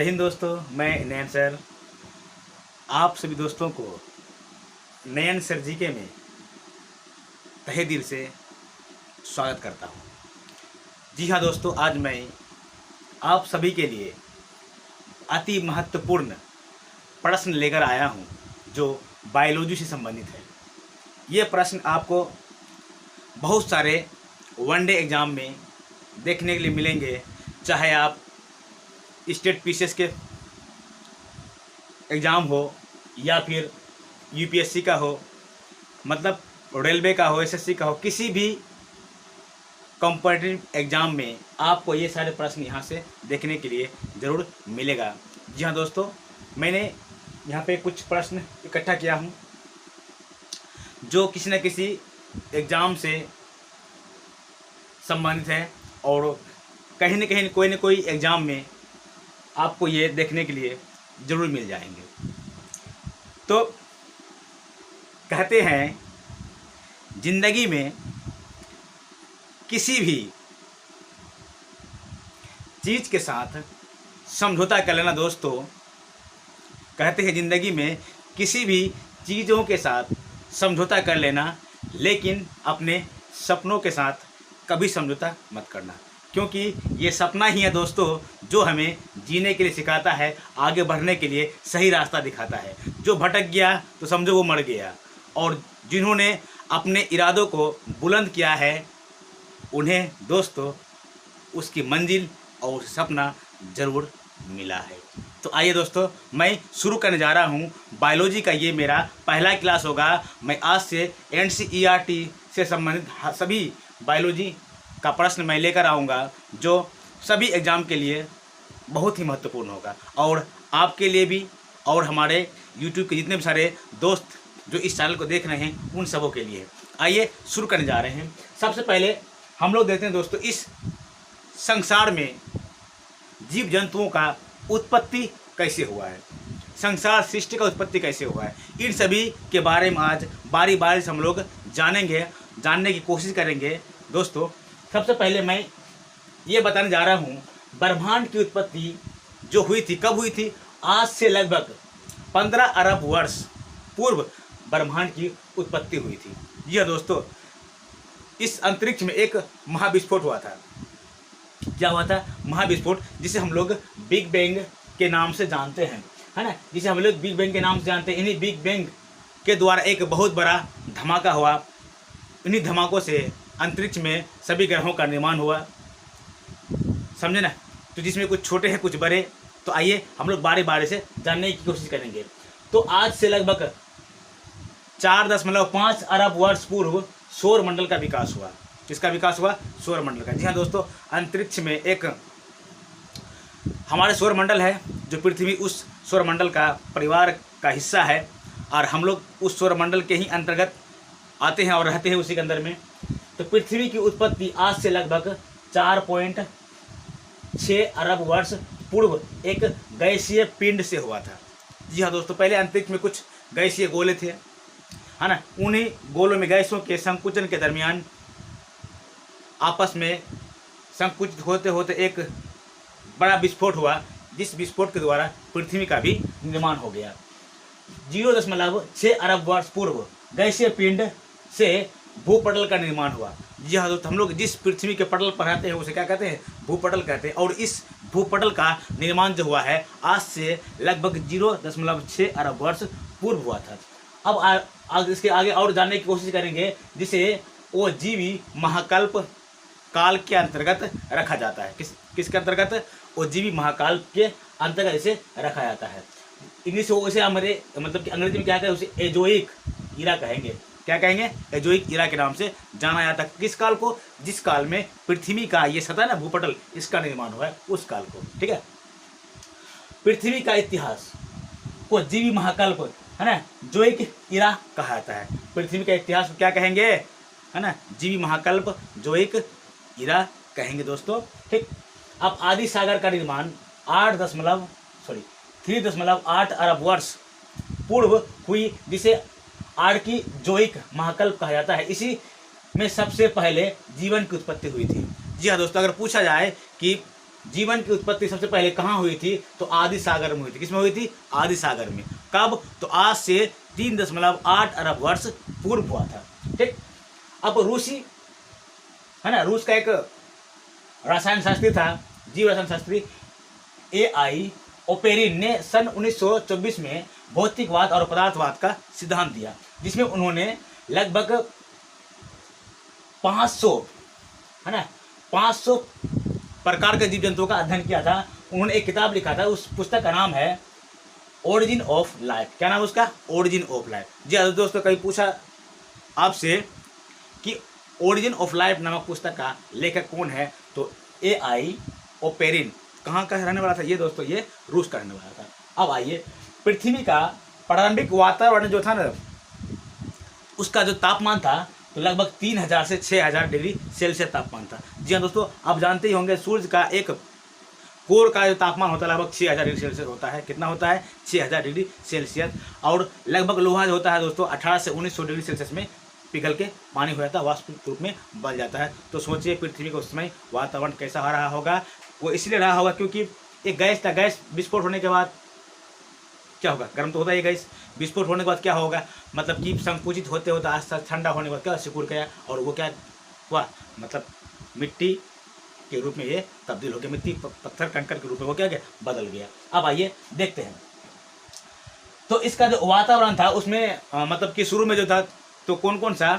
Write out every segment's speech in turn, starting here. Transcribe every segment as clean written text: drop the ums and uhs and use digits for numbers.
हिंद दोस्तों, मैं नयन सर आप सभी दोस्तों को नयन सर जीके में तहे दिल से स्वागत करता हूँ। जी हाँ दोस्तों, आज मैं आप सभी के लिए अति महत्वपूर्ण प्रश्न लेकर आया हूँ जो बायोलॉजी से संबंधित है। ये प्रश्न आपको बहुत सारे वनडे एग्ज़ाम में देखने के लिए मिलेंगे, चाहे आप स्टेट पीसीएस के एग्ज़ाम हो या फिर यूपीएससी का हो, मतलब रेलवे का हो, एसएससी का हो, किसी भी कॉम्पिटिटिव एग्ज़ाम में आपको ये सारे प्रश्न यहाँ से देखने के लिए ज़रूर मिलेगा। जी हाँ दोस्तों, मैंने यहाँ पे कुछ प्रश्न इकट्ठा किया हूँ जो किसी न किसी एग्ज़ाम से संबंधित है और कहीं न कोई न कोई एग्ज़ाम में आपको ये देखने के लिए ज़रूर मिल जाएंगे। तो कहते हैं ज़िंदगी में किसी भी चीज़ के साथ समझौता कर लेना दोस्तों, कहते हैं ज़िंदगी में किसी भी चीज़ों के साथ समझौता कर लेना, लेकिन अपने सपनों के साथ कभी समझौता मत करना, क्योंकि ये सपना ही है दोस्तों जो हमें जीने के लिए सिखाता है, आगे बढ़ने के लिए सही रास्ता दिखाता है। जो भटक गया तो समझो वो मर गया, और जिन्होंने अपने इरादों को बुलंद किया है उन्हें दोस्तों उसकी मंजिल और सपना ज़रूर मिला है। तो आइए दोस्तों, मैं शुरू करने जा रहा हूँ। बायोलॉजी का ये मेरा पहला क्लास होगा। मैं आज से एनसीईआरटी से संबंधित सभी बायोलॉजी का प्रश्न मैं लेकर आऊँगा जो सभी एग्ज़ाम के लिए बहुत ही महत्वपूर्ण होगा, और आपके लिए भी, और हमारे यूट्यूब के जितने भी सारे दोस्त जो इस चैनल को देख रहे हैं उन सबों के लिए। आइए शुरू करने जा रहे हैं। सबसे पहले हम लोग देखते हैं दोस्तों, इस संसार में जीव जंतुओं का उत्पत्ति कैसे हुआ है, संसार सृष्टि का उत्पत्ति कैसे हुआ है, इन सभी के बारे में आज बारी बारी से हम लोग जानने की कोशिश करेंगे दोस्तों। सबसे पहले मैं ये बताने जा रहा हूँ, ब्रह्मांड की उत्पत्ति जो हुई थी, कब हुई थी? आज से लगभग 15 अरब वर्ष पूर्व ब्रह्मांड की उत्पत्ति हुई थी। जी हाँ दोस्तों, इस अंतरिक्ष में एक महाविस्फोट हुआ था। क्या हुआ था? महाविस्फोट, जिसे हम लोग बिग बैंग के नाम से जानते हैं, है ना, जिसे हम लोग बिग बैंग के नाम से जानते हैं। इन्हीं बिग बैंग के द्वारा एक बहुत बड़ा धमाका हुआ। इन्हीं धमाकों से अंतरिक्ष में सभी ग्रहों का निर्माण हुआ, समझे ना। तो जिसमें कुछ छोटे हैं कुछ बड़े। तो आइए हम लोग बारी बारी से जानने की कोशिश करेंगे। तो आज से लगभग 4.5 अरब वर्ष पूर्व सौर मंडल का विकास हुआ। किसका विकास हुआ? सौर मंडल का। जी हाँ दोस्तों, अंतरिक्ष में एक हमारे सौर मंडल है, जो पृथ्वी उस सौर मंडल का परिवार का हिस्सा है, और हम लोग उस सौर मंडल के ही अंतर्गत आते हैं और रहते हैं उसी के अंदर में। तो पृथ्वी की उत्पत्ति आज से लगभग 4.6 अरब वर्ष पूर्व एक गैसीय पिंड से हुआ था। जी हाँ दोस्तों, पहले अंतरिक्ष में कुछ गैसीय गोले थे, है ना। उन्हीं गोलों में गैसों के संकुचन के दरमियान आपस में संकुचित होते होते एक बड़ा विस्फोट हुआ, जिस विस्फोट के द्वारा पृथ्वी का भी निर्माण हो गया। 0.6 अरब वर्ष पूर्व गैसीय पिंड से भूपटल का निर्माण हुआ। जी हाँ दोस्तों, हम लोग जिस पृथ्वी के पटल पर रहते हैं उसे क्या कहते हैं? भूपटल कहते हैं। और इस भूपटल का निर्माण जो हुआ है आज से लगभग 0.6 अरब वर्ष पूर्व हुआ था। अब इसके आगे और जानने की कोशिश करेंगे, जिसे वो जीवी महाकल्प काल के अंतर्गत रखा जाता है। किसके अंतर्गत? वो जीवी महाकाल के अंतर्गत इसे रखा जाता है। इंग्लिश उसे हमारे मतलब कि अंग्रेजी में क्या कहते हैं? उसे एजोइक इरा कहेंगे। क्या कहेंगे? एजोइक इरा के नाम से जाना जाता है। किस काल को? जिस काल में पृथ्वी का ये सतह ना, भूपटल, इसका निर्माण हुआ है, उस काल को। ठीक है। पृथ्वी का इतिहास को जीवी महाकल्प, है ना, जोइक इरा कहा जाता है। पृथ्वी का इतिहास को क्या कहेंगे? है ना, जीवी महाकल्प, जोइक इरा कहेंगे दोस्तों। ठीक। अब आदि सागर का निर्माण 3.8 अरब वर्ष पूर्व हुई, जिसे आर्कीजोइक महाकल्प कहा जाता है। इसी में सबसे पहले जीवन की उत्पत्ति हुई थी। जी हाँ दोस्तों, अगर पूछा जाए कि जीवन की उत्पत्ति सबसे पहले कहाँ हुई थी? तो आदि सागर में हुई थी। किसमें हुई थी? आदि सागर में। कब? तो आज से 3.8 अरब वर्ष पूर्व हुआ था। ठीक। अब रूसी, है ना, रूस का एक रसायन शास्त्री था, जीव रसायन शास्त्री AI ओपेरिन ने सन 1924 में भौतिकवाद और पदार्थवाद का सिद्धांत दिया, जिसमें उन्होंने लगभग 500, है ना, 500 प्रकार के जीव जंतुओं का अध्ययन किया था। उन्होंने एक किताब लिखा था, उस पुस्तक का नाम है ओरिजिन ऑफ लाइफ। क्या नाम है उसका? Origin of life. जी हाँ दोस्तों, कभी पूछा आपसे कि ओरिजिन ऑफ लाइफ नामक पुस्तक का लेखक कौन है? तो AI ओपेरिन कहाँ का रहने वाला था? ये दोस्तों, ये रूस का रहने वाला था। अब आइए, पृथ्वी का प्रारंभिक वातावरण जो था ना, उसका जो तापमान था तो लगभग 3000 से 6000 डिग्री सेल्सियस तापमान था। जी हाँ दोस्तों, आप जानते ही होंगे सूर्य का एक कोर का जो तापमान होता है लगभग 6000 डिग्री सेल्सियस होता है। कितना होता है? 6000 डिग्री सेल्सियस। और लगभग लोहा जो होता है दोस्तों 1800 से 1900 डिग्री सेल्सियस में पिघल के पानी हो जाता है, वाष्पिक रूप में बन जाता है। तो सोचिए पृथ्वी का उस समय वातावरण कैसा हो रहा होगा। वो इसलिए रहा होगा क्योंकि एक गैस था, गैस विस्फोट होने के बाद क्या होगा? गर्म तो होता है गैस। विस्फोट होने के बाद क्या होगा? मतलब कि संकुचित होते होते आस्ते ठंडा होने के बाद क्या सिकुड़ गया, और वो क्या हुआ? मतलब मिट्टी के रूप में ये तब्दील हो गया, मिट्टी पत्थर कंकड़ के रूप में वो क्या गया? बदल गया। अब आइए देखते हैं। तो इसका जो वातावरण था उसमें मतलब कि शुरू में जो था तो कौन कौन सा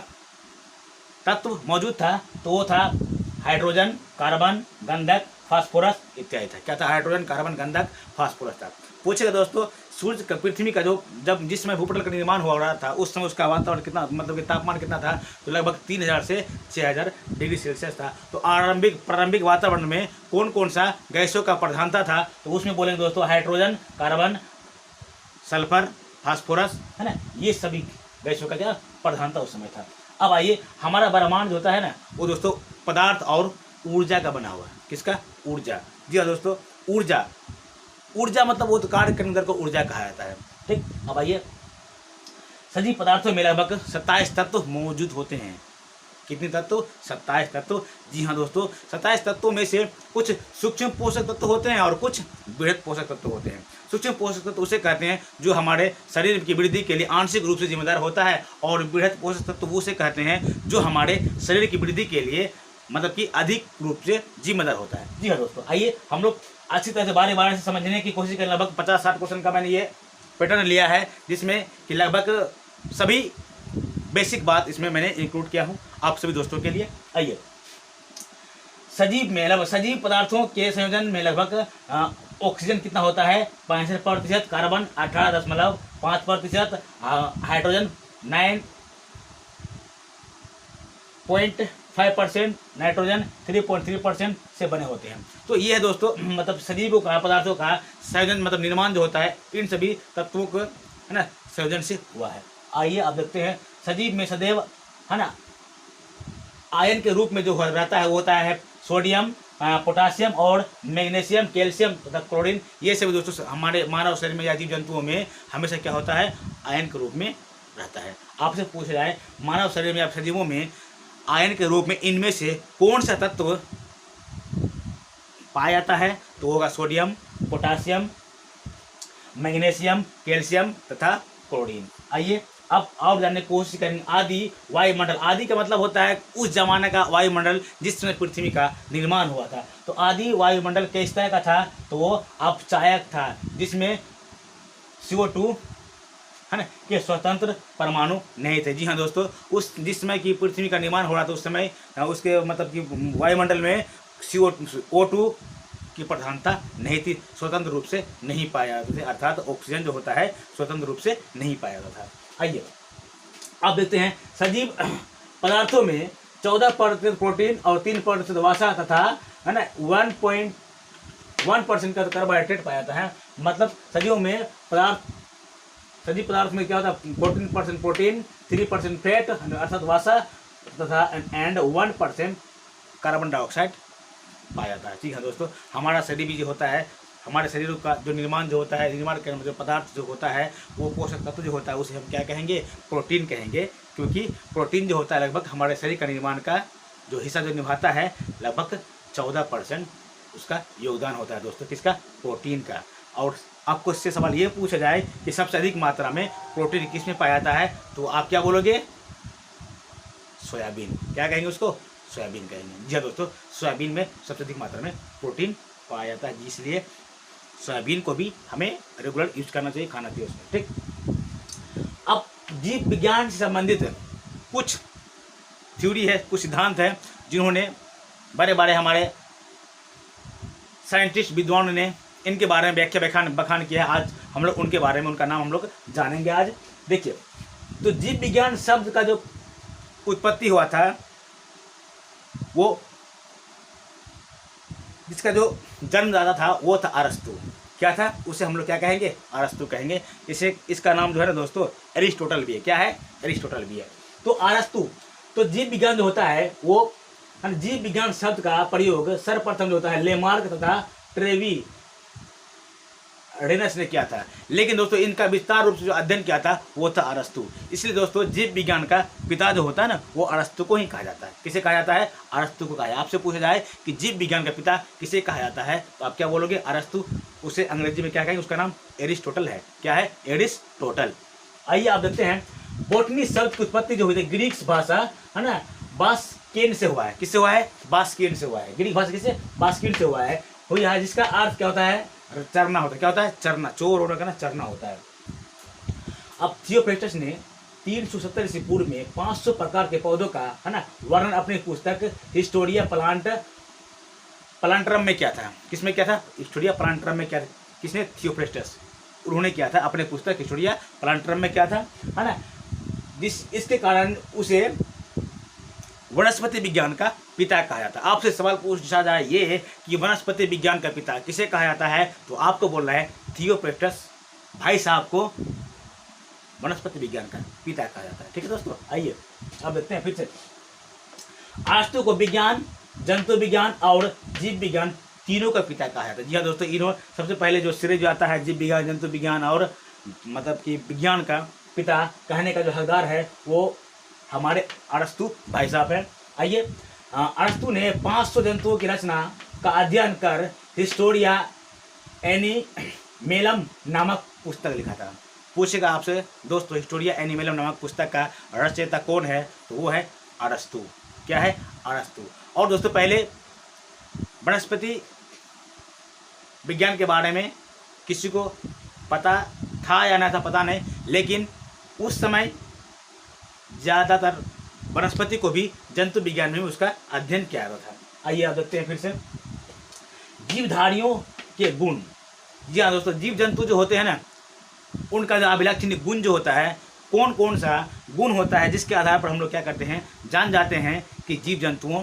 तत्व मौजूद था? तो वो था हाइड्रोजन, कार्बन, गंधक, फास्फोरस इत्यादि था। क्या था? हाइड्रोजन, कार्बन, गंधक, फास्फोरस था। पूछेगा दोस्तों, सूर्य का, पृथ्वी का जो जिस समय भूपटल का निर्माण हो रहा था उस समय उसका वातावरण कितना, मतलब कि तापमान कितना था? तो लगभग 3000 से 6000 डिग्री सेल्सियस था। तो प्रारंभिक वातावरण में कौन कौन सा गैसों का प्रधानता था? तो उसमें बोलेंगे दोस्तों हाइड्रोजन, कार्बन, सल्फर, फास्फोरस, है ना, ये सभी गैसों का क्या प्रधानता उस समय था। अब आइए, हमारा ब्रह्मांड होता है ना, वो दोस्तों पदार्थ और ऊर्जा का बना हुआ है। किसका? ऊर्जा। जी हाँ दोस्तों, ऊर्जा। ऊर्जा मतलब वो कार्य करने को ऊर्जा कहा जाता है। ठीक। अब आइए, सजीव पदार्थों में लगभग 27 तत्व मौजूद होते हैं। कितने तत्व? 27 तत्व। जी हाँ दोस्तों, 27 तत्वों में से कुछ सूक्ष्म पोषक तत्व होते हैं और कुछ बृहद पोषक तत्व होते हैं। सूक्ष्म पोषक तत्व उसे कहते हैं जो हमारे शरीर की वृद्धि के लिए आंशिक रूप से जिम्मेदार होता है, और बृहद पोषक तत्व उसे कहते हैं जो हमारे शरीर की वृद्धि के लिए मतलब कि अधिक रूप से जिम्मेदार होता है। जी हाँ दोस्तों, आइए हम लोग अच्छी तरह से बारी बारी से समझने की कोशिश करें। लगभग 50-60 क्वेश्चन का मैंने ये पैटर्न लिया है, जिसमें कि लगभग सभी बेसिक बात इसमें मैंने इंक्लूड किया हूँ आप सभी दोस्तों के लिए। आइए, सजीव पदार्थों के संयोजन में लगभग ऑक्सीजन कितना होता है? 65%, कार्बन 18.5%, हाइड्रोजन 9.5%, नाइट्रोजन 3.3% से बने होते हैं। तो ये है दोस्तों मतलब सजीवों का, पदार्थों का संयोजन, मतलब निर्माण जो होता है इन सभी तत्वों को, है ना, संयोजन से हुआ है। आइए अब देखते हैं, सजीव में सदैव, है ना, आयन के रूप में जो रहता है वो होता है सोडियम, पोटासियम और मैग्नीशियम, कैल्शियम तथा क्लोरीन। ये सभी दोस्तों हमारे मानव शरीर में या जीव जंतुओं में हमेशा क्या होता है? आयन के रूप में रहता है। आपसे पूछ रहा है मानव शरीर में या सजीवों में आयन के रूप में इनमें से कौन सा तत्व पाया जाता है? तो होगा सोडियम, पोटासियम, मैग्नीशियम, कैल्शियम तथा क्लोरीन। आइए अब और जानने की कोशिश करेंगे आदि वायुमंडल। आदि का मतलब होता है उस जमाने का वायुमंडल जिस समय पृथ्वी का निर्माण हुआ था। तो आदि वायुमंडल किस तरह का था? तो वो अपचायक था, जिसमें CO2, है ना, के स्वतंत्र परमाणु नहीं थे। जी हाँ दोस्तों, उस जिस समय की पृथ्वी का निर्माण हो रहा था उस समय उसके मतलब कि वायुमंडल में CO2 की प्रधानता नहीं थी, स्वतंत्र रूप से नहीं पाया जाता था, अर्थात ऑक्सीजन जो होता है स्वतंत्र रूप से नहीं पाया जाता था। आइए अब देखते हैं, सजीव पदार्थों में 14% प्रोटीन और 3% वसा तथा, है ना, 1.1% का कार्बोहाइड्रेट पाया जाता है। मतलब सजीव पदार्थ में क्या होता है? 14% प्रोटीन, 3% फैट अर्थात वसा तथा एंड 1% कार्बन डाइऑक्साइड पाया जाता है। ठीक है दोस्तों, हमारा शरीर भी जो होता है, हमारे शरीर का जो निर्माण जो होता है, निर्माण करने में जो पदार्थ जो होता है वो पोषक तत्व जो होता है उसे हम क्या कहेंगे? प्रोटीन कहेंगे। क्योंकि प्रोटीन जो होता है लगभग हमारे शरीर का निर्माण का जो हिस्सा जो निभाता है लगभग 14% उसका योगदान होता है दोस्तों, किसका? प्रोटीन का। और आपको इससे सवाल ये पूछा जाए कि सबसे अधिक मात्रा में प्रोटीन किस में पाया जाता है, तो आप क्या बोलोगे? सोयाबीन। क्या कहेंगे उसको? सोयाबीन कहेंगे। जी हाँ दोस्तों, सोयाबीन में सबसे अधिक मात्रा में प्रोटीन पाया जाता है, इसलिए सोयाबीन को भी हमें रेगुलर यूज करना चाहिए, खाना चाहिए उसमें, ठीक। अब जीव विज्ञान से संबंधित कुछ थ्योरी है, कुछ सिद्धांत है, जिन्होंने बड़े बड़े हमारे साइंटिस्ट विद्वानों ने इनके बारे में व्याख्या बखान किया है। आज हम लोग उनके बारे में, उनका नाम हम लोग जानेंगे आज। देखिए, तो जीव विज्ञान शब्द का जो उत्पत्ति हुआ था, वो जिसका जो जन्मदाता था वो था अरस्तु। क्या था? उसे हम लोग क्या कहेंगे? अरस्तु कहेंगे। इसे, इसका नाम जो है ना दोस्तों, एरिस्टोटल भी है। क्या है? एरिस्टोटल भी है। तो अरस्तु, तो जीव विज्ञान जो होता है वो, जीव विज्ञान शब्द का प्रयोग सर्वप्रथम जो होता है लेमार्क तथा ट्रेवी रेनस ने किया था, लेकिन दोस्तों इनका विस्तार रूप से जो अध्ययन किया था वो था अरस्तु। इसलिए दोस्तों जीव विज्ञान का पिता जो होता है ना, वो अरस्तु को ही कहा जाता है। किसे कहा जाता है? अरस्तु को कहा जाता है। आपसे पूछा जाए कि जीव विज्ञान का पिता किसे कहा जाता है, तो आप क्या बोलोगे? अरस्तु। उसे अंग्रेजी में क्या कहेंगे? उसका नाम एरिस्टोटल है। क्या है? एरिस्टोटल। आइए आप देखते हैं, बोटनी शब्द की उत्पत्ति जो हुई थी ग्रीक भाषा, है ना, बास्केन से हुआ है। किससे हुआ है? बास्केन से हुआ है। ग्रीक भाषा किससे? बास्केन से हुआ है, जिसका अर्थ क्या होता है? चरना होता है। क्या होता है? चरना। चोर होने का ना चरना होता है। अब थियोफ्रास्टस ने 370 ईस्वी पूर्व में 500 प्रकार के पौधों का, है ना, वर्णन अपनी पुस्तक हिस्टोरिया प्लांटरम में किया था। किसमें किया था? हिस्टोरिया प्लांटरम में किया था। किसने? थियोफ्रास्टस। उन्होंने किया था अपने पुस्तक हिस्टोरिया प्लांटरम में, किया था, है ना। इसके कारण उसे वनस्पति विज्ञान का पिता कहा जाता है। आपसे सवाल पूछा जाए ये कि वनस्पति विज्ञान का पिता किसे कहा जाता है, तो आपको बोलना है थियोफ्रास्टस भाई साहब को वनस्पति विज्ञान का पिता कहा जाता है। ठीक है दोस्तों, आइए अब देखते हैं फिर से। अरस्तु को विज्ञान, जंतु विज्ञान और जीव विज्ञान तीनों का पिता कहा जाता है। जी हाँ दोस्तों, इन्होंने सबसे पहले जो श्रेय जो आता है जीव विज्ञान, जंतु विज्ञान और मतलब कि विज्ञान का पिता कहने का जो हकदार है वो हमारे अरस्तु भाई साहब हैं। आइए, अरस्तु ने 500 जंतुओं की रचना का अध्ययन कर हिस्टोरिया एनिमेलम नामक पुस्तक लिखा था। पूछेगा आपसे दोस्तों, हिस्टोरिया एनिमेलम नामक पुस्तक का रचयिता कौन है, तो वो है अरस्तु। क्या है? अरस्तु। और दोस्तों पहले वनस्पति विज्ञान के बारे में किसी को पता था या ना था पता नहीं, लेकिन उस समय ज़्यादातर वनस्पति को भी जंतु विज्ञान में उसका अध्ययन किया गया था। आइए आप देखते हैं फिर से, जीवधारियों के गुण। जी हाँ दोस्तों, जीव जंतु जो होते हैं ना, उनका जो अभिलक्षणीय गुण जो होता है, कौन कौन सा गुण होता है, जिसके आधार पर हम लोग क्या करते हैं, जान जाते हैं कि जीव जंतुओं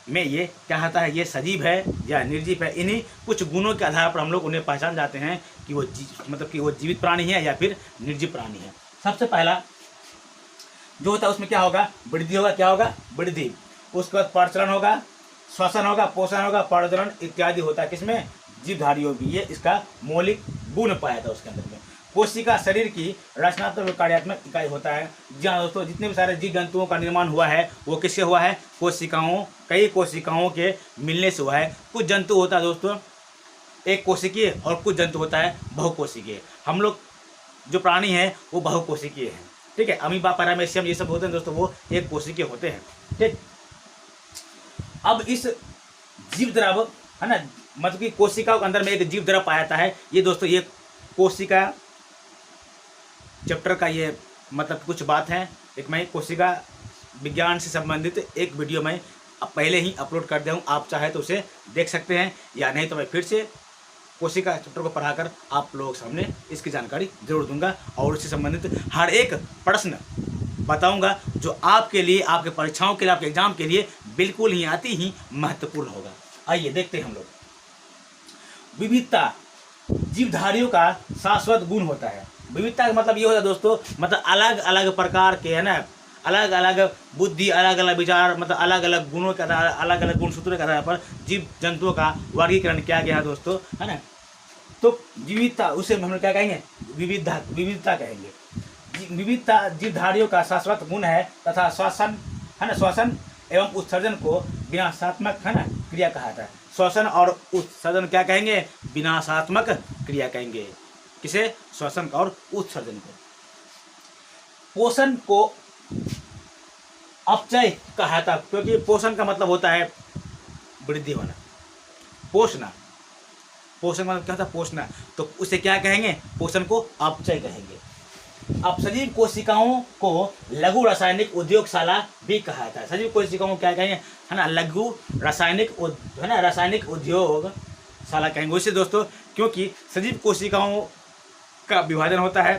में ये क्या होता है, ये सजीव है या निर्जीव है। इन्हीं कुछ गुणों के आधार पर हम लोग उन्हें पहचान जाते हैं कि वो मतलब कि वो जीवित प्राणी है या फिर निर्जीव प्राणी है। सबसे पहला जो होता है उसमें क्या होगा? वृद्धि होगा। क्या होगा? वृद्धि। उसके बाद प्रचलन होगा, श्वसन होगा, पोषण होगा, प्रजनन इत्यादि होता है। किसमें? जीवधारियों भी। ये इसका मौलिक गुण पाया था उसके अंदर में। कोशिका शरीर की रचनात्मक कार्यात्मक इकाई होता है। जी हाँ दोस्तों, जितने भी सारे जीव जंतुओं का निर्माण हुआ है वो किससे हुआ है? कोशिकाओं, कई कोशिकाओं के मिलने से हुआ है। कुछ जंतु होता है दोस्तों एक कोशिकीय और कुछ जंतु होता है बहुकोशिकीय। हम लोग जो प्राणी हैं वो बहुकोशिकीय हैं। ठीक है, अमीबा, पैरामेशियम ये सब होते हैं दोस्तों, वो एक कोशिकीय होते हैं। ठीक, अब इस जीव द्रव, है ना, मतलब कि कोशिका के अंदर में एक जीव द्रव पाया जाता है। ये दोस्तों ये कोशिका चैप्टर का ये मतलब कुछ बात है। एक मैं कोशिका विज्ञान से संबंधित एक वीडियो में अब पहले ही अपलोड कर दिया हूँ, आप चाहे तो उसे देख सकते हैं, या नहीं तो मैं फिर से कोशिका चैप्टर को पढ़ाकर आप लोगों के सामने इसकी जानकारी जरूर दूंगा और उससे संबंधित हर एक प्रश्न बताऊंगा जो आपके लिए, आपके परीक्षाओं के लिए, आपके एग्जाम के लिए बिल्कुल ही अति ही महत्वपूर्ण होगा। आइए देखते हैं हम लोग। विविधता जीवधारियों का शाश्वत गुण होता है। विविधता का मतलब ये होता है दोस्तों, मतलब अलग अलग प्रकार के, है ना, अलग अलग बुद्धि, अलग अलग विचार, मतलब अलग अलग गुणों के आधार, अलग अलग गुण सूत्रों के आधार पर जीव जंतुओं का वर्गीकरण किया गया है दोस्तों, है ना। तो विविधता, उसे हम लोग क्या कहेंगे? विविधता कहेंगे। विविधता जीवधारियों का शाश्वत गुण है तथा श्वसन, है ना, श्वसन एवं उत्सर्जन को विनाशात्मक, है ना, क्रिया कहा जाता है। श्वसन और उत्सर्जन क्या कहेंगे? विनाशात्मक क्रिया कहेंगे। किसे? श्वसन और उत्सर्जन को। पोषण को अपचय कहा था, क्योंकि पोषण का मतलब होता है वृद्धि होना, पोषणा। पोषण मतलब क्या होता है? पोषणा। तो उसे क्या कहेंगे? पोषण को अपचय कहेंगे। अब सजीव कोशिकाओं को लघु रासायनिक उद्योगशाला भी कहा जाता है। सजीव कोशिकाओं को क्या कहेंगे? है ना, लघु रासायनिक है ना, रासायनिक उद्योगशाला कहेंगे। उससे दोस्तों, क्योंकि सजीव कोशिकाओं का विभाजन होता है।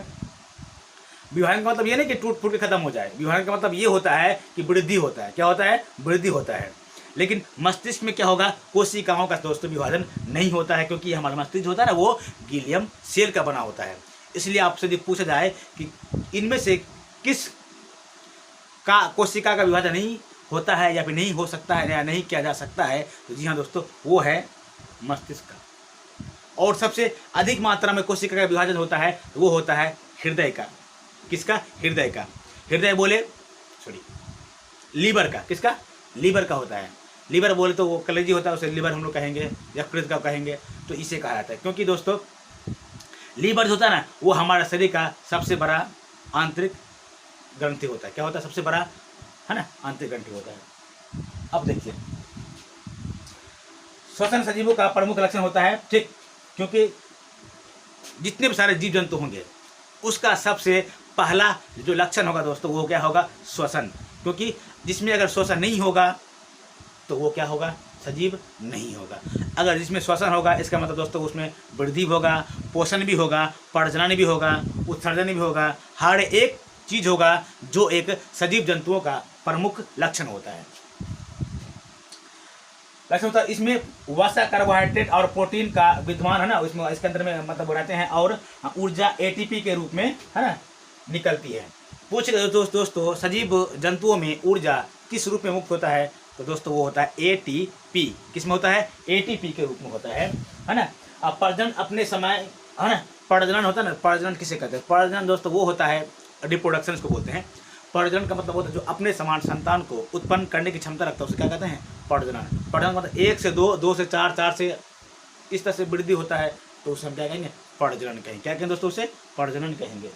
विभाजन का मतलब ये नहीं कि टूट फूट के खत्म हो जाए, विभाजन का मतलब ये होता है कि वृद्धि होता है। क्या होता है? वृद्धि होता है। लेकिन मस्तिष्क में क्या होगा? कोशिकाओं का दोस्तों विभाजन नहीं होता है, क्योंकि हमारा मस्तिष्क होता है ना, वो गीलियम सेल का बना होता है। इसलिए आपसे यदि पूछा जाए कि इनमें से किस का कोशिका का विभाजन नहीं होता है या फिर नहीं हो सकता है या नहीं किया जा सकता है, तो जी हाँ दोस्तों, वो है मस्तिष्क का। और सबसे अधिक मात्रा में कोशिका का विभाजन होता है, वो होता है हृदय का। किसका? हृदय का। हृदय बोले लीवर का। किसका? लीवर का होता है। लीवर बोले तो वो कलेजी होता है, उसे लीवर हम लोग कहेंगे, यकृत का कहेंगे। तो इसे कहा जाता है, क्योंकि दोस्तों लीवर जो होता है ना, वो हमारा शरीर का सबसे बड़ा आंतरिक ग्रंथि होता है। क्या होता है? सबसे बड़ा, है ना, आंतरिक ग्रंथि होता है। अब देखिए, श्वसन सजीवों का प्रमुख लक्षण होता है, ठीक, क्योंकि जितने भी सारे जीव जंतु होंगे उसका सबसे पहला जो लक्षण होगा दोस्तों, वो क्या होगा? श्वसन। क्योंकि जिसमें अगर श्वसन नहीं होगा तो वो क्या होगा? सजीव नहीं होगा। अगर जिसमें श्वसन होगा, इसका मतलब दोस्तों उसमें वृद्धि होगा, पोषण भी होगा, प्रजनन भी होगा, उत्सर्जन भी होगा, हर एक चीज होगा जो एक सजीव जंतुओं का प्रमुख लक्षण होता है। लक्षण होता है इसमें वसा, कार्बोहाइड्रेट और प्रोटीन का विद्यमान है ना, इसमें इसके अंदर में मतलब बनाते हैं, और ऊर्जा एटीपी के रूप में, है ना, निकलती है। पूछ रहे दोस्तों सजीव जंतुओं में ऊर्जा किस रूप में मुक्त होता है? तो दोस्तों वो होता है एटीपी। किस में होता है? एटीपी के रूप में होता है ना। अब प्रजनन अपने समय, है ना, प्रजनन होता है ना, प्रजनन किसे कहते हैं? प्रजनन दोस्तों वो होता है, रिप्रोडक्शन को बोलते हैं। प्रजनन का मतलब होता है जो अपने समान संतान को उत्पन्न करने की क्षमता रखता है, उसे क्या कहते हैं? प्रजनन। प्रजनन मतलब 1 से 2, 2 से 4, 4 से इस तरह से वृद्धि होता है, तो उसे हम क्या कहेंगे? प्रजनन कहेंगे। क्या कहेंगे दोस्तों? उसे प्रजनन कहेंगे।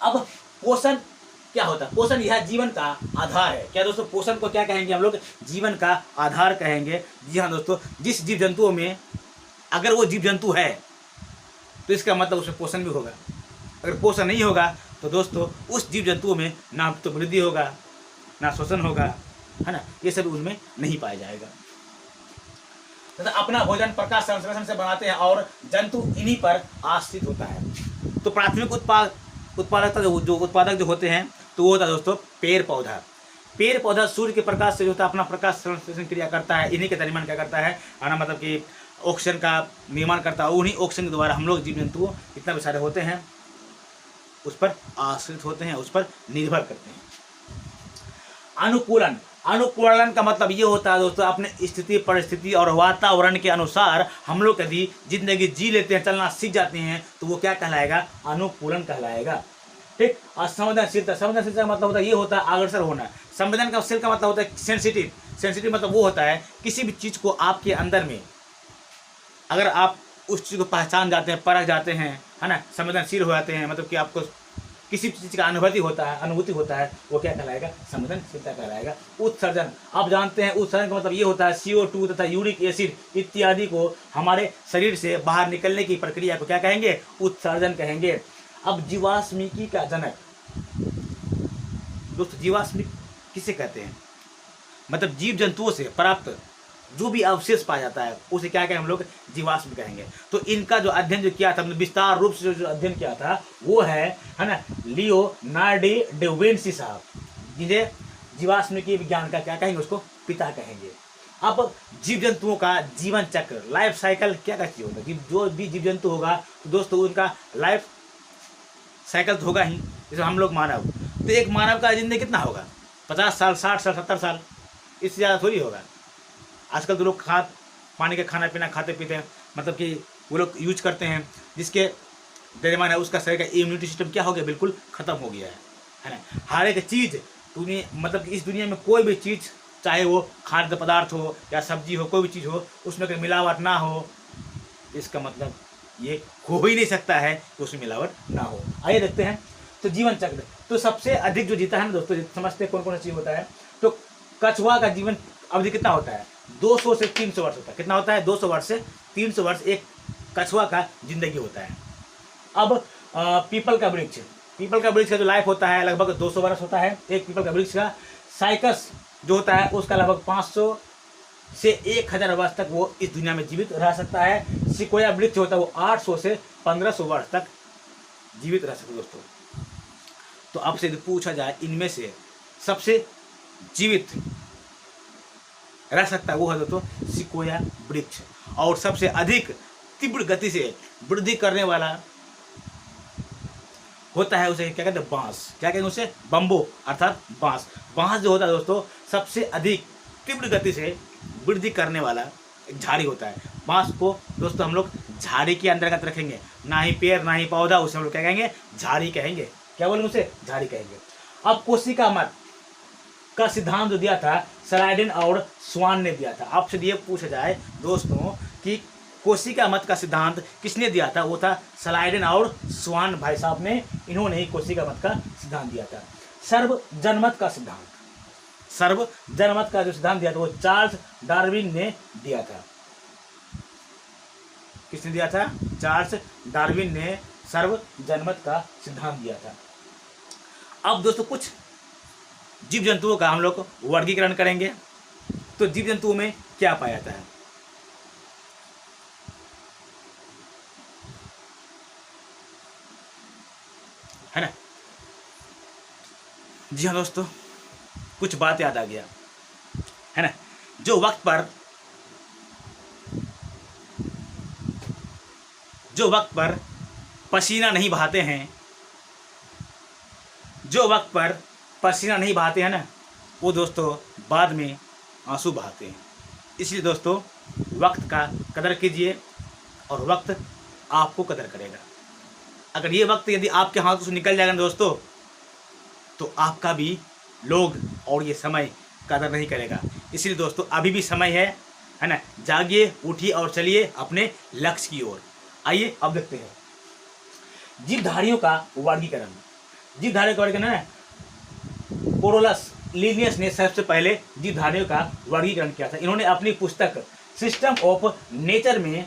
अब पोषण क्या होता है? पोषण यह जीवन का आधार है। क्या दोस्तों? पोषण को क्या कहेंगे हम लोग? जीवन का आधार कहेंगे। जी हाँ दोस्तों, जिस जीव जंतुओं में अगर वो जीव जंतु है तो इसका मतलब उसमें पोषण भी होगा। अगर पोषण नहीं होगा तो दोस्तों उस जीव जंतुओं में ना तो वृद्धि होगा, ना शोषण होगा, है ना, ये सब उनमें नहीं पाया जाएगा। तथा अपना भोजन प्रकाश संश्लेषण से बनाते हैं और जंतु इन्हीं पर आश्रित होता है। तो प्राथमिक उत्पादकता जो उत्पादक जो होते हैं, तो वो होता है दोस्तों पेड़ पौधा। पेड़ पौधा सूर्य के प्रकाश से जो होता है अपना प्रकाश संश्लेषण क्रिया करता है, इन्हीं के निर्माण क्या करता है, ना, मतलब कि ऑक्सीजन का निर्माण करता है। उन्हीं ऑक्सीजन के द्वारा हम लोग जीव जंतु जितना भी सारे होते हैं उस पर आश्रित होते हैं, उस पर निर्भर करते हैं। अनुकूलन। अनुकूलन का मतलब ये होता है दोस्तों अपने स्थिति, परिस्थिति और वातावरण के अनुसार हम लोग यदि जिंदगी जी लेते हैं, चलना सीख जाते हैं, तो वो क्या कहलाएगा? अनुकूलन कहलाएगा। ठीक। और संवेदनशीलता। संवेदनशीलता का मतलब होता है ये होता है अग्रसर होना। संवेदनशील का मतलब होता है सेंसिटिव। सेंसिटिव मतलब वो होता है किसी भी चीज़ को आपके अंदर में अगर आप उस चीज़ को पहचान जाते हैं, परख जाते हैं, है ना, संवेदनशील हो जाते हैं, मतलब कि आपको किसी चीज़ का अनुभूति होता है, वो क्या कहलाएगा? संवेदनशीलता कहलाएगा। उत्सर्जन। आप जानते हैं उत्सर्जन का मतलब ये होता है CO2 तथा यूरिक एसिड इत्यादि को हमारे शरीर से बाहर निकलने की प्रक्रिया को क्या कहेंगे? उत्सर्जन कहेंगे। अब जीवाश्मिकी का जनक। दोस्तों जीवाश्मिक किसे कहते हैं? मतलब जीव जंतुओं से प्राप्त जो भी अवशेष पाया जाता है उसे क्या कहेंगे हम लोग? जीवाश्म कहेंगे। तो इनका जो अध्ययन जो किया था, विस्तार रूप से जो अध्ययन किया था, वो है ना, लियोनार्डो डा विंची साहब, जिन्हें जीवाश्मिकी विज्ञान का क्या कहेंगे? उसको पिता कहेंगे। अब जीव जंतुओं का जीवन चक्र, लाइफ साइकिल क्या चीज होता है? जो भी जीव जंतु होगा तो दोस्तों उनका लाइफ साइकिल तो होगा ही। जैसे हम लोग मानव, तो एक मानव का जिंदगी कितना होगा? 50 साल, 60 साल, 70 साल, इससे ज़्यादा थोड़ी होगा। आजकल तो लोग पानी का खाना पीना खाते पीते हैं, मतलब कि वो लोग यूज करते हैं, जिसके दरमियान है उसका शरीर का इम्यूनिटी सिस्टम क्या हो गया? बिल्कुल ख़त्म हो गया है ना। हर एक चीज़ दुनिया, मतलब कि इस दुनिया में कोई भी चीज़ चाहे वो खाद्य पदार्थ हो या सब्जी हो, कोई भी चीज़ हो, उसमें कोई मिलावट ना हो, इसका मतलब ये हो ही नहीं सकता है कि उसमें मिलावट ना हो। आइए देखते हैं। तो जीवन चक्र, तो सबसे अधिक जो जीता है ना दोस्तों, समझते हैं कौन कौन सा चीज होता है। तो कछुआ का जीवन अवधि कितना होता है? 200 से 300 वर्ष होता है। कितना होता है? 200 वर्ष से 300 वर्ष एक कछुआ का जिंदगी होता है। अब पीपल का वृक्ष, पीपल का वृक्ष का जो लाइफ होता है लगभग 200 वर्ष होता है एक पीपल का वृक्ष का। साइकस जो होता है उसका लगभग 500 से 1000 वर्ष तक वो इस दुनिया में जीवित रह सकता है। सिकोया वृक्ष होता है वो 800 से 1500 वर्ष तक जीवित रह सकता है दोस्तों। तो आपसे यदि पूछा जाए इनमें से सबसे जीवित रह सकता है वो है दोस्तों सिकोया वृक्ष, और सबसे अधिक तीव्र गति से वृद्धि करने वाला होता है उसे क्या कहते हैं? बांस। क्या कहते हैं उसे? बम्बो, अर्थात बांस। बांस जो होता है दोस्तों सबसे अधिक तीव्र गति से वृद्धि करने वाला एक झाड़ी होता है। बांस को दोस्तों हम लोग झाड़ी के अंतर्गत रखेंगे, ना ही पेड़ ना ही पौधा, उसे हम लोग क्या कहेंगे? झाड़ी कहेंगे। क्या बोलेंगे उसे? झाड़ी कहेंगे। अब कोशिका मत का सिद्धांत जो दिया था सलाइडेन और स्वान ने दिया था। आपसे ये पूछा जाए दोस्तों कि कोशिका मत का सिद्धांत किसने दिया था? वो था सलाइडेन और स्वान भाई साहब ने, इन्होंने ही कोशिका मत का सिद्धांत दिया था। सर्वजनमत का सिद्धांत, सर्वजनमत का जो सिद्धांत दिया था वो चार्ल्स डार्विन ने दिया था। किसने दिया था? चार्ल्स डार्विन ने सर्वजनमत का सिद्धांत दिया था। अब दोस्तों कुछ जीव जंतुओं का हम लोग वर्गीकरण करेंगे। तो जीव जंतुओं में क्या पाया जाता है ना? जी हाँ दोस्तों, कुछ बात याद आ गया है ना। जो वक्त पर पसीना नहीं बहाते हैं, जो वक्त पर पसीना नहीं बहाते हैं ना, वो दोस्तों बाद में आंसू बहाते हैं। इसलिए दोस्तों वक्त का कदर कीजिए और वक्त आपको कदर करेगा। अगर ये वक्त यदि आपके हाथों से निकल जाएगा ना दोस्तों, तो आपका भी लोग और ये समय कदर नहीं करेगा। इसलिए दोस्तों अभी भी समय है ना, जागिए, उठिए और चलिए अपने लक्ष्य की ओर। आइए अब देखते हैं जीवधारियों का वर्गीकरण। जीवधारियों का वर्गीकरण है कोरोलस लिनियस ने सबसे पहले जीवधारियों का वर्गीकरण किया था। इन्होंने अपनी पुस्तक सिस्टम ऑफ नेचर में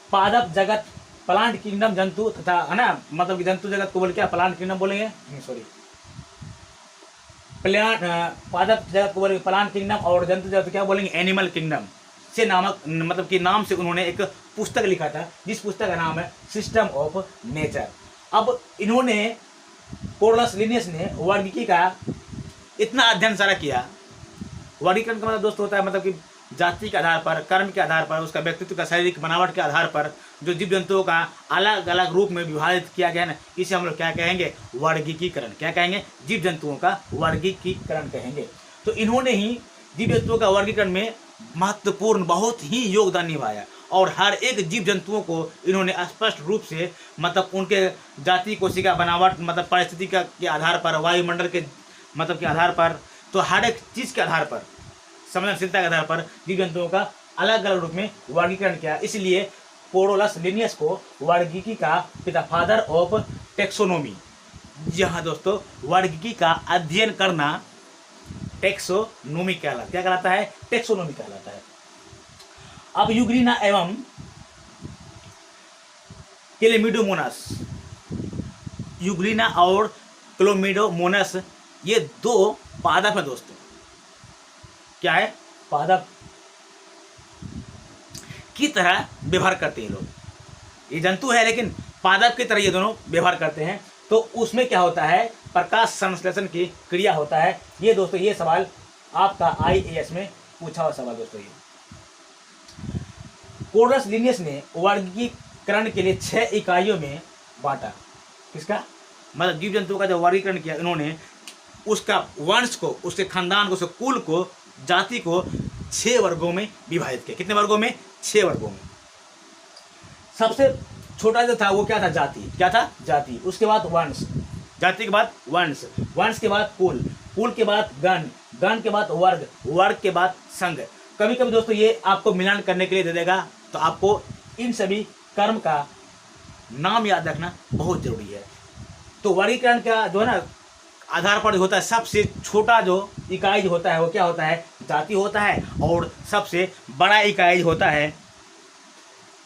पादप जगत, प्लांट किंगडम, जंतु तथा है ना, मतलब कि जंतु जगत को बोले क्या? प्लांट किंगडम बोलेंगे, सॉरी प्लांट, पादप जगत को बोलेंगे प्लांट किंगडम, और जंतु जगत क्या बोलेंगे? एनिमल किंगडम से नामक, मतलब कि नाम से उन्होंने एक पुस्तक लिखा था जिस पुस्तक का नाम है सिस्टम ऑफ नेचर। अब इन्होंने कोरोलस लिनियस ने वर्गीकी का इतना अध्ययन सारा किया। वर्गीकरण का मतलब दोस्त होता है मतलब कि जाति के आधार पर, कर्म के आधार पर, उसका व्यक्तित्व का शारीरिक बनावट के आधार पर जो जीव जंतुओं का अलग अलग रूप में विभाजित किया गया ना, इसे हम लोग क्या कहेंगे? वर्गीकीकरण। क्या कहेंगे? जीव जंतुओं का वर्गीकीकरण कहेंगे। तो इन्होंने ही जीव जंतुओं का वर्गीकरण में महत्वपूर्ण बहुत ही योगदान निभाया, और हर एक जीव जंतुओं को इन्होंने स्पष्ट रूप से मतलब उनके जाति, कोशिका बनावट, मतलब परिस्थिति के आधार पर, वायुमंडल के मतलब के आधार पर, तो हर एक चीज़ के आधार पर, संवेदनशीलता के आधार पर जीव जंतुओं का अलग अलग रूप में वर्गीकरण किया। इसलिए कोरोलस लिनियस को वर्गीकी का पिता, फादर ऑफ टेक्सोनोमी। यहाँ दोस्तों वर्गीकी का अध्ययन करना टेक्सोनोमी कहलाता, क्या कहलाता है? टेक्सोनोमी कहलाता है। अब यूग्लिना एवं क्लेमिडोमोनास, यूग्लिना और क्लोमिडोमोनास ये दो पादप है दोस्तों। क्या है? पादप की तरह व्यवहार करते हैं लोग। ये जंतु है लेकिन पादप की तरह ये दोनों व्यवहार करते हैं। तो उसमें क्या होता है? प्रकाश संश्लेषण की क्रिया होता है। ये दोस्तों ये सवाल आपका IAS में पूछा हुआ सवाल दोस्तों। ये कोरोलस लिनियस ने वर्गीकरण के लिए 6 इकाइयों में बांटा। किसका? मतलब जीव जंतुओं का जो वर्गीकरण किया इन्होंने, उसका वंश को, उसके खानदान को, उसके कुल को, जाति को 6 वर्गों में विभाजित किया। कितने वर्गों में? 6 वर्गों में। सबसे छोटा जो था वो क्या था? जाति। क्या था? जाति। उसके बाद वंश, जाति के बाद वंश, वंश के बाद कुल, कुल के बाद गण, गण के बाद वर्ग, वर्ग के बाद संघ। कभी कभी दोस्तों ये आपको मिलान करने के लिए दे देगा, तो आपको इन सभी कर्म का नाम याद रखना बहुत जरूरी है। तो वर्गीकरण का जो है ना आधार पर होता है, सबसे छोटा जो इकाई जो होता है वो क्या होता है, जाति होता है, और सबसे बड़ा इकाई होता है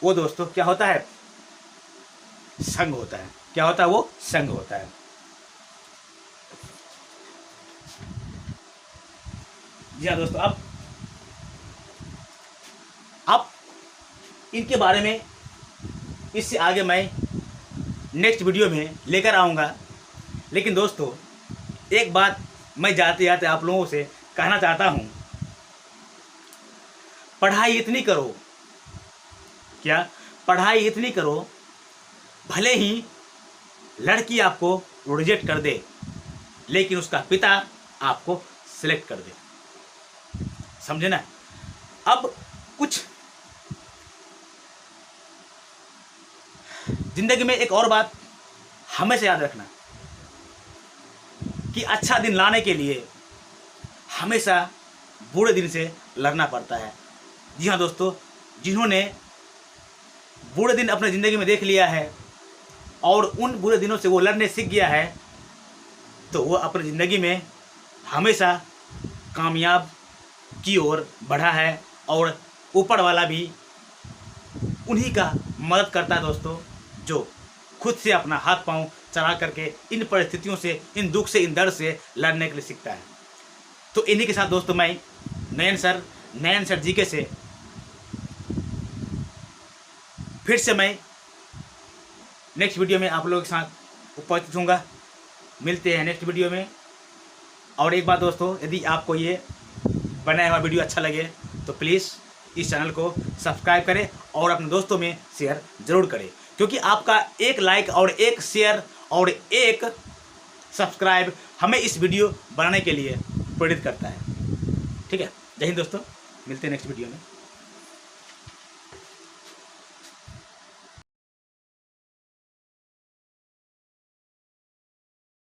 वो दोस्तों क्या होता है, संघ होता है। क्या होता है, वो संघ होता है। जी हाँ दोस्तों, अब इनके बारे में इससे आगे मैं नेक्स्ट वीडियो में लेकर आऊँगा। लेकिन दोस्तों एक बात मैं जाते जाते आप लोगों से कहना चाहता हूँ, पढ़ाई इतनी करो, क्या पढ़ाई इतनी करो, भले ही लड़की आपको रिजेक्ट कर दे, लेकिन उसका पिता आपको सिलेक्ट कर दे। समझे ना। अब कुछ जिंदगी में एक और बात हमेशा याद रखना कि अच्छा दिन लाने के लिए हमेशा बुरे दिन से लड़ना पड़ता है। जी हाँ दोस्तों, जिन्होंने बुरे दिन अपने ज़िंदगी में देख लिया है और उन बुरे दिनों से वो लड़ने सीख गया है, तो वो अपनी ज़िंदगी में हमेशा कामयाब की ओर बढ़ा है, और ऊपर वाला भी उन्हीं का मदद करता है दोस्तों, जो खुद से अपना हाथ पांव चला करके इन परिस्थितियों से, इन दुख से, इन दर्द से लड़ने के लिए सीखता है। तो इन्हीं के साथ दोस्तों मैं नयन सर जीके से फिर से मैं नेक्स्ट वीडियो में आप लोगों के साथ उपस्थित होऊंगा। मिलते हैं नेक्स्ट वीडियो में। और एक बात दोस्तों, यदि आपको ये बनाया हुआ वीडियो अच्छा लगे तो प्लीज़ इस चैनल को सब्सक्राइब करें और अपने दोस्तों में शेयर ज़रूर करें, क्योंकि आपका एक लाइक और एक शेयर और एक सब्सक्राइब हमें इस वीडियो बनाने के लिए प्रेरित करता है। ठीक है, जय हिंद दोस्तों, मिलते हैं नेक्स्ट वीडियो में।